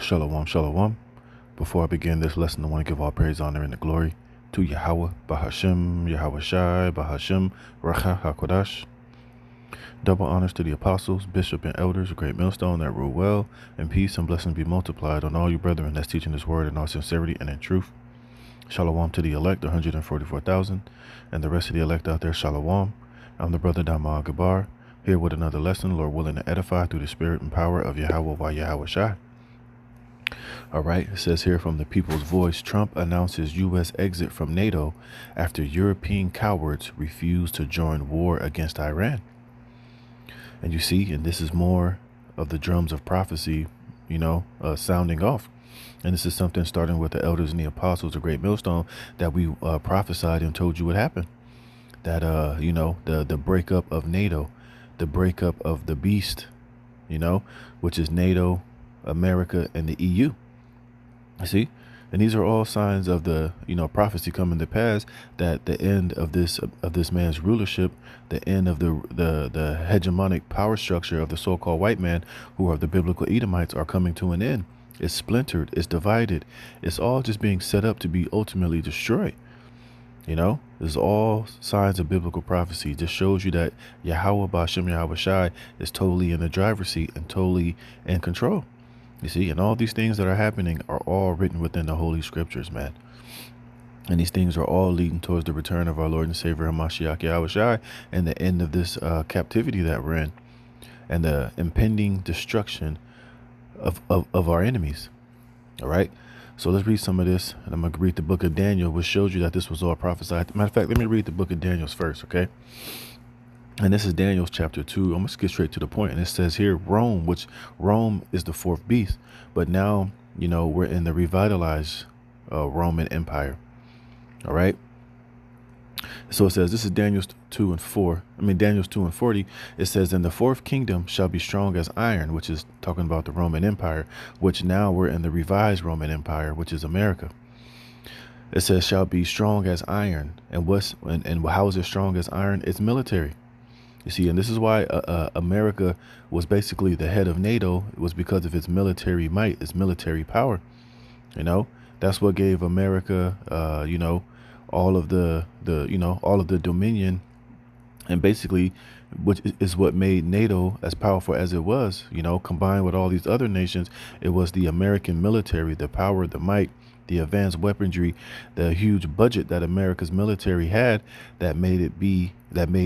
Shalom, shalom. Before I begin this lesson, I want to give all praise, honor, and the glory to Yahweh, Bahashem, Yahweh Shai, Bahashem, Racha HaKodash. Double honors to the apostles, bishop, and elders, a great millstone that rule well, and peace and blessings be multiplied on all you brethren that's teaching this word in all sincerity and in truth. Shalom to the elect, 144,000, and the rest of the elect out there, shalom. I'm the brother Dama Gabar, here with another lesson, Lord willing to edify through the spirit and power of Yahweh by Yahweh Shai. All right, it says here from the People's Voice, Trump announces U.S. exit from NATO after European cowards refuse to join war against Iran. And you see, and this is more of the drums of prophecy, sounding off. And this is something starting with the elders and the apostles, a great millstone, that we prophesied and told you would happen. That, the breakup of NATO, the breakup of the beast, which is NATO, America, and the EU. See, and these are all signs of the prophecy coming to pass, that the end of this man's rulership, the end of the hegemonic power structure of the so-called white man, who are the biblical Edomites, are coming to an end. It's splintered, it's divided, it's all just being set up to be ultimately destroyed. This is all signs of biblical prophecy. It just shows you that Yahweh Ba'ashem Yahweh Shai is totally in the driver's seat and totally in control. You see, and all these things that are happening are all written within the Holy Scriptures, man. And these things are all leading towards the return of our Lord and Savior Hamashiach Yahweh Shai and the end of this captivity that we're in, and the impending destruction of our enemies. All right. So let's read some of this, and I'm going to read the book of Daniel, which shows you that this was all prophesied. Matter of fact, let me read the book of Daniel first, okay? And this is Daniel's chapter 2. I'm going to get straight to the point. And it says here, Rome, which Rome is the fourth beast. But now, we're in the revitalized Roman Empire. All right. So it says, this is Daniel's 2 and 4. Daniel's 2 and 40. It says, and the fourth kingdom shall be strong as iron, which is talking about the Roman Empire, which now we're in the revised Roman Empire, which is America. It says, shall be strong as iron. And how is it strong as iron? It's military. You see, and this is why America was basically the head of NATO. It was because of its military might, its military power. That's what gave America, all of the dominion, and basically, which is what made NATO as powerful as it was. Combined with all these other nations, it was the American military, the power, the might, the advanced weaponry, the huge budget that America's military had, that made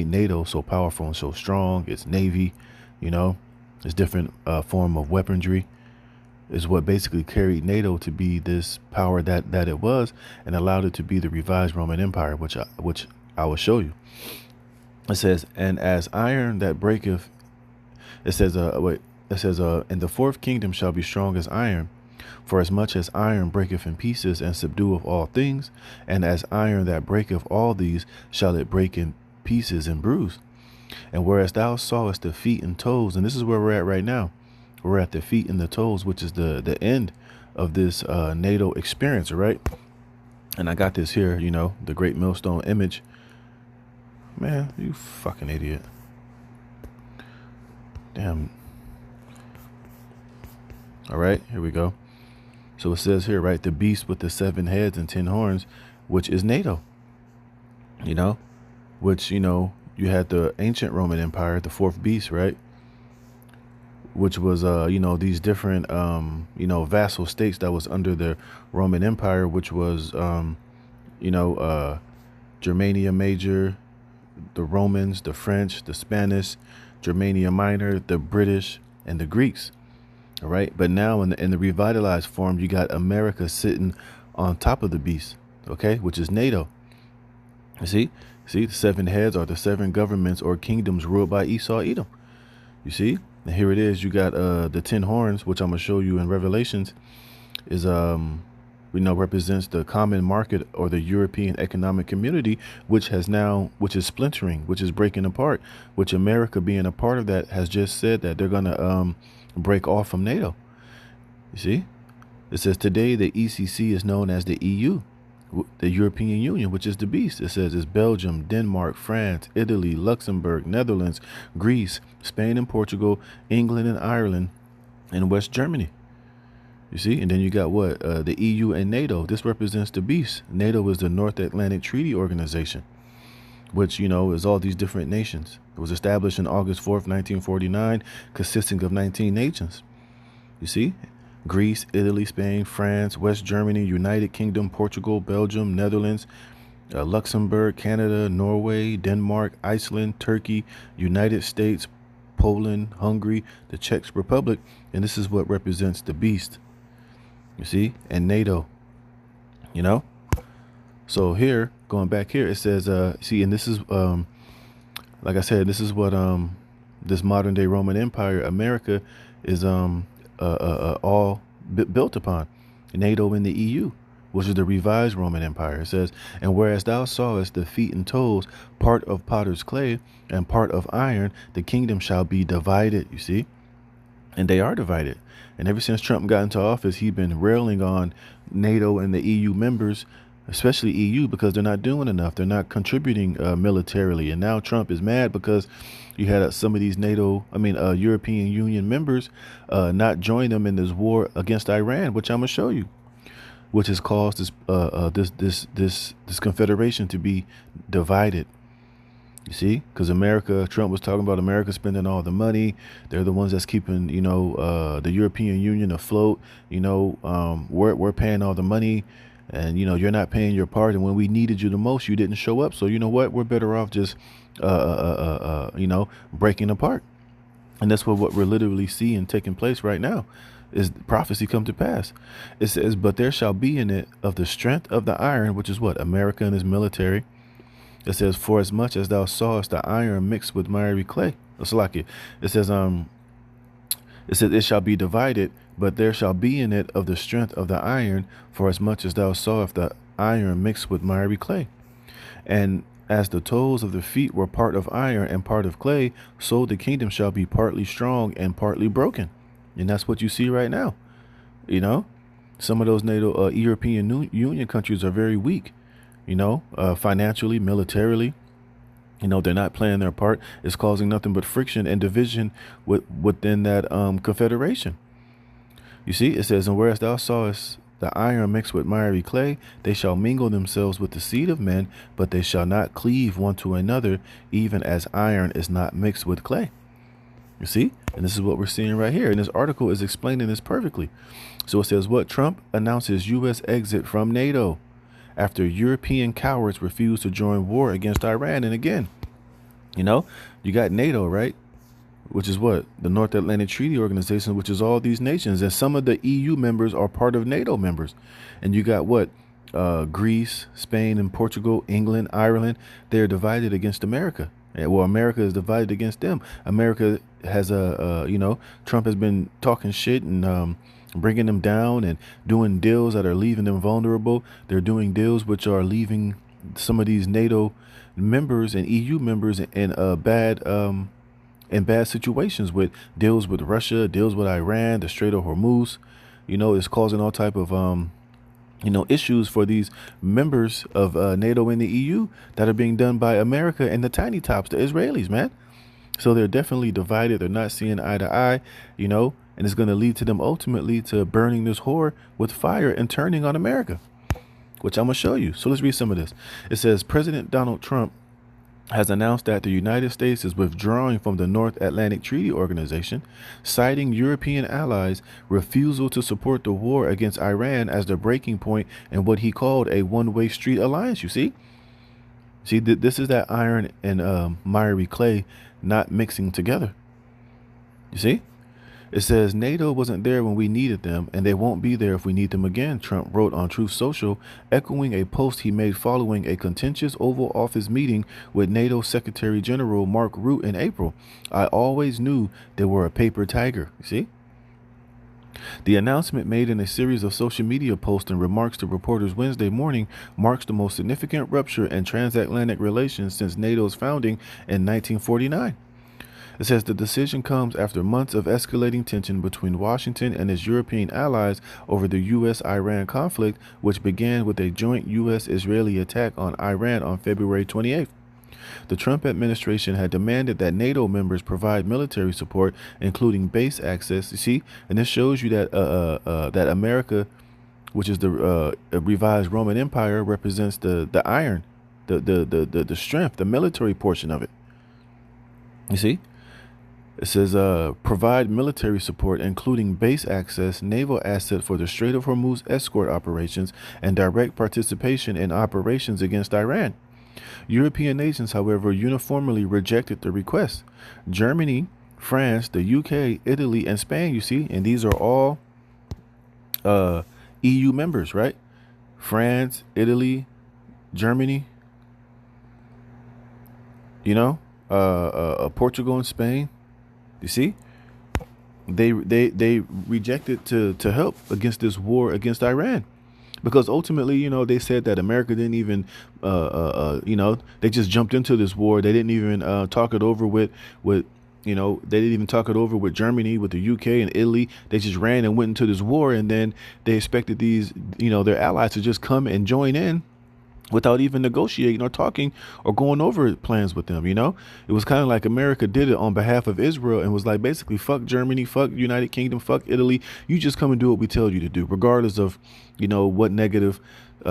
NATO so powerful and so strong. Its navy, its different form of weaponry is what basically carried NATO to be this power that it was, and allowed it to be the revised Roman Empire, which I will show you. It says, and as iron that breaketh, it says, and the fourth kingdom shall be strong as iron, for as much as iron breaketh in pieces and subdueth all things, and as iron that breaketh all these shall it break in pieces and bruise. And whereas thou sawest the feet and toes, and this is where we're at right now, we're at the feet and the toes, which is the end of this NATO experience, all right? And I got this here, the great millstone image. Man, you fucking idiot. Damn. All right, here we go. So it says here, right, the beast with the 7 heads and 10 horns, which is NATO, which, you had the ancient Roman Empire, the fourth beast, right? Which was, these different, vassal states that was under the Roman Empire, which was, Germania Major, the Romans, the French, the Spanish, Germania Minor, the British, and the Greeks. All right. But now in the revitalized form, you got America sitting on top of the beast, okay, which is NATO. You see, the 7 heads are the 7 governments or kingdoms ruled by Esau, Edom. You see, and here it is. You got the 10 horns, which I'm going to show you in Revelations, is represents the common market or the European economic community, which is splintering, which is breaking apart, which America, being a part of that, has just said that they're going to break off from NATO. You see, it says today the ECC is known as the EU, the European Union, which is the beast. It says it's Belgium, Denmark, France, Italy, Luxembourg, Netherlands, Greece, Spain and Portugal, England and Ireland, and West Germany. You see, and then you got what? The EU and NATO. This represents the beast. NATO is the North Atlantic Treaty Organization, which, you know, is all these different nations. It was established in August 4th, 1949, consisting of 19 nations. You see? Greece, Italy, Spain, France, West Germany, United Kingdom, Portugal, Belgium, Netherlands, Luxembourg, Canada, Norway, Denmark, Iceland, Turkey, United States, Poland, Hungary, the Czech Republic, and this is what represents the beast. You see? And NATO. You know? So here, going back here, it says, see, and this is, like I said, this is what this modern day Roman Empire, America, is all built upon. NATO and the EU, which is the revised Roman Empire. It says, and whereas thou sawest the feet and toes, part of potter's clay and part of iron, the kingdom shall be divided. You see? And they are divided. And ever since Trump got into office, he's been railing on NATO and the EU members, especially EU, because they're not doing enough. They're not contributing militarily. And now Trump is mad because you had some of these European Union members not join them in this war against Iran, which I'm gonna show you, which has caused this confederation to be divided. You see, because Trump was talking about America spending all the money. They're the ones that's keeping, the European Union afloat. We're paying all the money, and you're not paying your part. And when we needed you the most, you didn't show up. So you know what? We're better off just breaking apart. And that's what we're literally seeing taking place right now. Is prophecy come to pass? It says, but there shall be in it of the strength of the iron, which is what? America and his military. It says, for as much as thou sawest the iron mixed with miry clay. It's like it. It says, it shall be divided, but there shall be in it of the strength of the iron, for as much as thou sawest the iron mixed with miry clay. And as the toes of the feet were part of iron and part of clay, so the kingdom shall be partly strong and partly broken. And that's what you see right now. Some of those NATO European Union countries are very weak. Financially, militarily, they're not playing their part. It's causing nothing but friction and division within that confederation. You see, it says, and whereas thou sawest the iron mixed with miry clay, they shall mingle themselves with the seed of men, but they shall not cleave one to another, even as iron is not mixed with clay. You see? And this is what we're seeing right here. And this article is explaining this perfectly. So it says, what? Trump announces U.S. exit from NATO after European cowards refuse to join war against Iran. And again, you got NATO, right? Which is what? The North Atlantic Treaty Organization, which is all these nations. And some of the EU members are part of NATO members. And you got what? Greece, Spain, and Portugal, England, Ireland. They're divided against America. Well, America is divided against them. America has Trump has been talking shit and bringing them down and doing deals that are leaving them vulnerable. They're doing deals which are leaving some of these NATO members and EU members in bad situations, with deals with Russia, deals with Iran, the Strait of Hormuz. It's causing all type of issues for these members of NATO and the EU that are being done by America and the tiny tops, the Israelis, man. So they're definitely divided. They're not seeing eye to eye, and it's going to lead to them ultimately to burning this whore with fire and turning on America, which I'm going to show you. So let's read some of this. It says, President Donald Trump has announced that the United States is withdrawing from the North Atlantic Treaty Organization, citing European allies' refusal to support the war against Iran as the breaking point in what he called a one-way street alliance. You see, this is that iron and miry clay not mixing together. You see? It says, NATO wasn't there when we needed them, and they won't be there if we need them again, Trump wrote on Truth Social, echoing a post he made following a contentious Oval Office meeting with NATO Secretary General Mark Rutte in April. I always knew they were a paper tiger. You see? The announcement, made in a series of social media posts and remarks to reporters Wednesday morning, marks the most significant rupture in transatlantic relations since NATO's founding in 1949. It says the decision comes after months of escalating tension between Washington and its European allies over the U.S.-Iran conflict, which began with a joint U.S.-Israeli attack on Iran on February 28th. The Trump administration had demanded that NATO members provide military support, including base access. You see, and this shows you that that America, which is the revised Roman Empire, represents the iron, the strength, the military portion of it. You see, it says provide military support, including base access, naval asset for the Strait of Hormuz escort operations, and direct participation in operations against Iran. European nations, however, uniformly rejected the request. Germany, France, the UK, Italy, and Spain, you see, and these are all EU members, right? France, Italy, Germany, you know, Portugal and Spain. You see, they rejected to help against this war against Iran, because ultimately, you know, they said that America didn't even, you know, they just jumped into this war. They didn't even talk it over with, you know, they didn't even talk it over with Germany, with the UK and Italy. They just ran and went into this war, and then they expected these, you know, their allies to just come and join in without even negotiating or talking or going over plans with them. You know, it was kind of like America did it on behalf of Israel and was like, basically, fuck Germany, fuck United Kingdom, fuck Italy. You just come and do what we tell you to do, regardless of, you know, what negative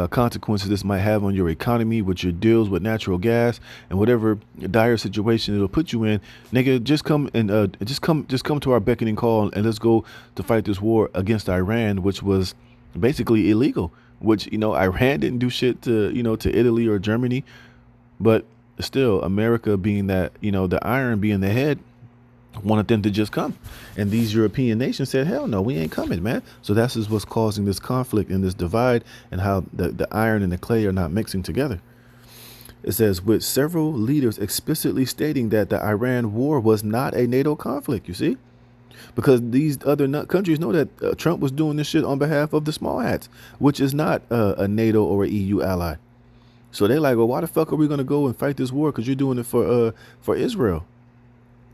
consequences this might have on your economy, with your deals with natural gas and whatever dire situation it'll put you in. Nigga, just come and just come to our beckoning call, and let's go to fight this war against Iran, which was basically illegal. Which, you know, Iran didn't do shit to, you know, to Italy or Germany, but still, America, being that, you know, the iron being the head, wanted them to just come. And these European nations said, hell no, we ain't coming, man. So that's just what's causing this conflict and this divide, and how the iron and the clay are not mixing together. It says, with several leaders explicitly stating that the Iran war was not a NATO conflict, you see? Because these other countries know that Trump was doing this shit on behalf of the small hats, which is not a NATO or a EU ally. So they're like, well, why the fuck are we going to go and fight this war? Because you're doing it for Israel.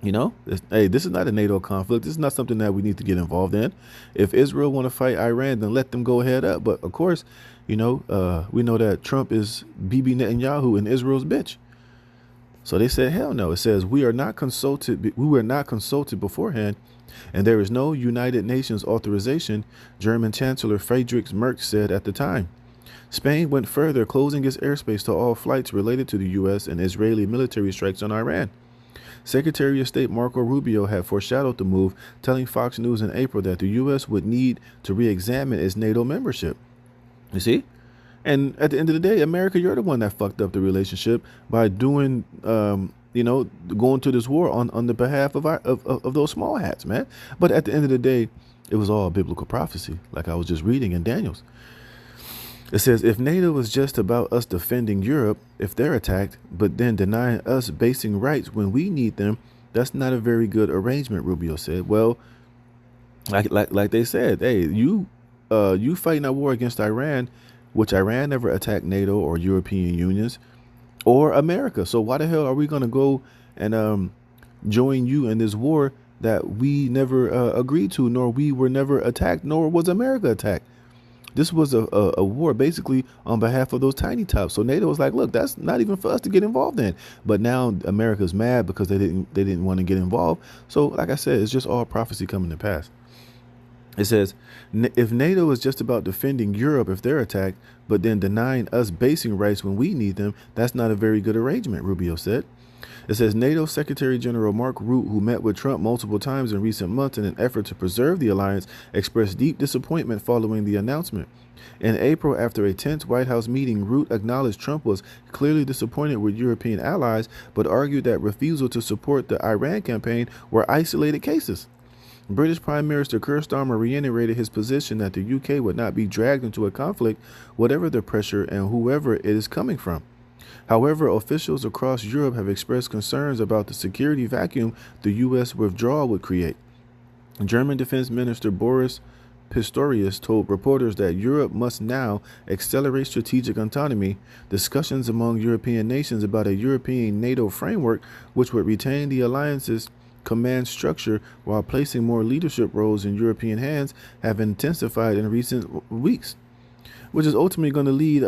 You know, hey, this is not a NATO conflict. This is not something that we need to get involved in. If Israel want to fight Iran, then let them go ahead up. But of course, you know, we know that Trump is Bibi Netanyahu and Israel's bitch. So they said, hell no. It says, we were not consulted beforehand, and there is no United Nations authorization, German Chancellor Friedrich Merz said at the time. Spain went further, closing its airspace to all flights related to the U.S. and Israeli military strikes on Iran. Secretary of State Marco Rubio had foreshadowed the move, telling Fox News in April that the U.S. would need to re-examine its NATO membership. You see? And at the end of the day, America, you're the one that fucked up the relationship by doing, you know, going to this war on the behalf of those small hats, man. But at the end of the day, it was all biblical prophecy, like I was just reading in Daniel's. It says, if NATO was just about us defending Europe if they're attacked, but then denying us basic rights when we need them, that's not a very good arrangement, Rubio said. Well, like they said, hey, you fighting a war against Iran, which Iran never attacked NATO or European unions or America. So why the hell are we going to go and join you in this war that we never agreed to, nor we were never attacked, nor was America attacked? This was a war basically on behalf of those tiny tops. So NATO was like, look, that's not even for us to get involved in. But now America's mad because they didn't want to get involved. So like I said, it's just all prophecy coming to pass. It says, if NATO is just about defending Europe if they're attacked, but then denying us basic rights when we need them, that's not a very good arrangement, Rubio said. It says NATO Secretary General Mark Rutte, who met with Trump multiple times in recent months in an effort to preserve the alliance, expressed deep disappointment following the announcement. In April, after a tense White House meeting, Rutte acknowledged Trump was clearly disappointed with European allies, but argued that refusal to support the Iran campaign were isolated cases. British Prime Minister Keir Starmer reiterated his position that the UK would not be dragged into a conflict, whatever the pressure and whoever it is coming from. However, officials across Europe have expressed concerns about the security vacuum the U.S. withdrawal would create. German Defense Minister Boris Pistorius told reporters that Europe must now accelerate strategic autonomy. Discussions among European nations about a European NATO framework, which would retain the alliance's command structure while placing more leadership roles in European hands, have intensified in recent weeks. which is ultimately going to lead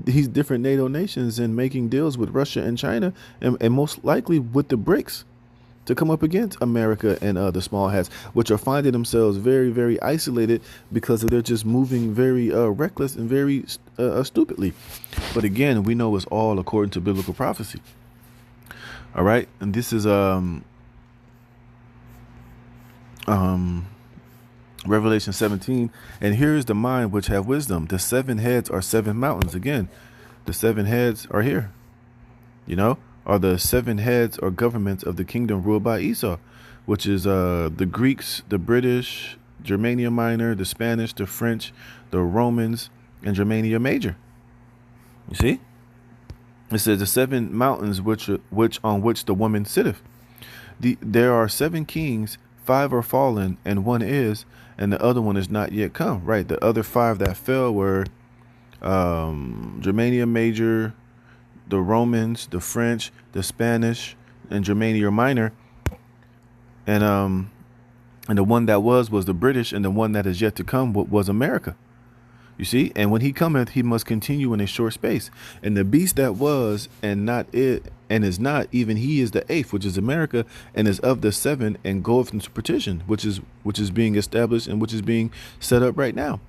these different NATO nations in making deals with Russia and China, and most likely with the BRICS, to come up against America and the small hats, which are finding themselves very, very isolated because they're just moving very reckless and very stupidly. But again, we know it's all according to biblical prophecy. All right, and this is Revelation 17, and here is the mind which have wisdom. The 7 heads are 7 mountains. Again, the 7 heads are here. Are the 7 heads or governments of the kingdom ruled by Esau, which is the Greeks, the British, Germania Minor, the Spanish, the French, the Romans, and Germania Major. You see? It says the 7 mountains which on which the woman sitteth. There are 7 kings, 5 are fallen, and 1 is, and the other one is not yet come. Right? The other 5 that fell were Germania Major, the Romans, the French, the Spanish, and Germania Minor, and the one that was the British, and the one that is yet to come was America. You see, and when he cometh, he must continue in a short space. And the beast that was and not it and is not, even he is the 8th, which is America, and is of the 7, and goeth into partition, which is being established and which is being set up right now.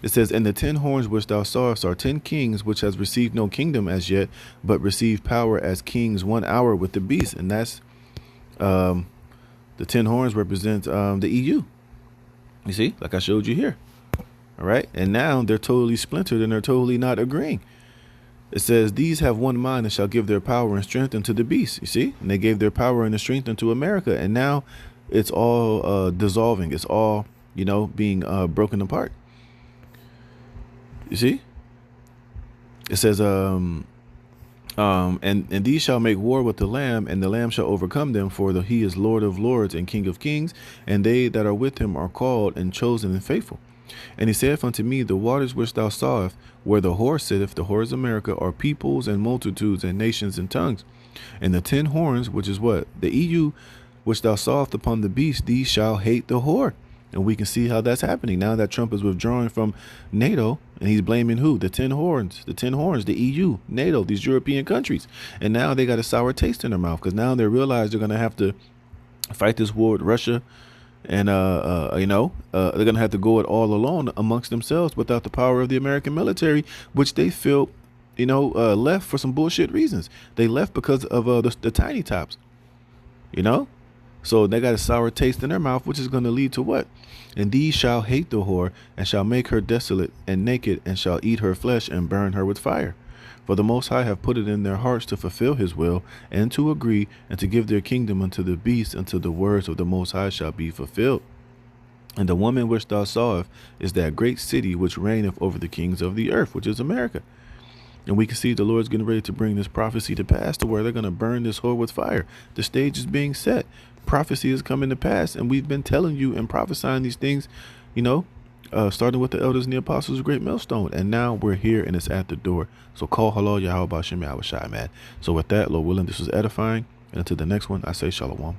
It says, and the 10 horns which thou sawest are 10 kings, which has received no kingdom as yet, but received power as kings 1 hour with the beast. And that's the 10 horns represent the EU. You see, like I showed you here. All right. And now they're totally splintered and they're totally not agreeing. It says, these have one mind and shall give their power and strength unto the beast. You see, and they gave their power and the strength unto America. And now it's all dissolving. It's all, being broken apart. You see, it says, and these shall make war with the Lamb, and the Lamb shall overcome them, for he is Lord of lords and King of kings, and they that are with him are called and chosen and faithful. And he saith unto me, the waters which thou sawest, where the whore sitteth, the whore is America, are peoples and multitudes and nations and tongues. And the 10 horns, which is what? The EU, which thou sawest upon the beast, these shall hate the whore. And we can see how that's happening now that Trump is withdrawing from NATO, and he's blaming who? The 10 horns, the EU, NATO, these European countries. And now they got a sour taste in their mouth because now they realize they're going to have to fight this war with Russia. And, they're going to have to go it all alone amongst themselves without the power of the American military, which they feel, left for some bullshit reasons. They left because of the tiny tops, So they got a sour taste in their mouth, which is going to lead to what? And these shall hate the whore, and shall make her desolate and naked, and shall eat her flesh and burn her with fire. For the Most High have put it in their hearts to fulfill his will, and to agree, and to give their kingdom unto the beast, until the words of the Most High shall be fulfilled. And the woman which thou sawest is that great city which reigneth over the kings of the earth, which is America. And we can see the Lord's getting ready to bring this prophecy to pass, to where they're going to burn this whore with fire. The stage is being set. Prophecy is coming to pass, and we've been telling you and prophesying these things, starting with the elders and the apostles of Great Millstone, and now we're here and it's at the door. So call halal Yahweh B'Shem Yahweh Shai, man. So with that, Lord willing, this was edifying, and until the next one, I say shalom.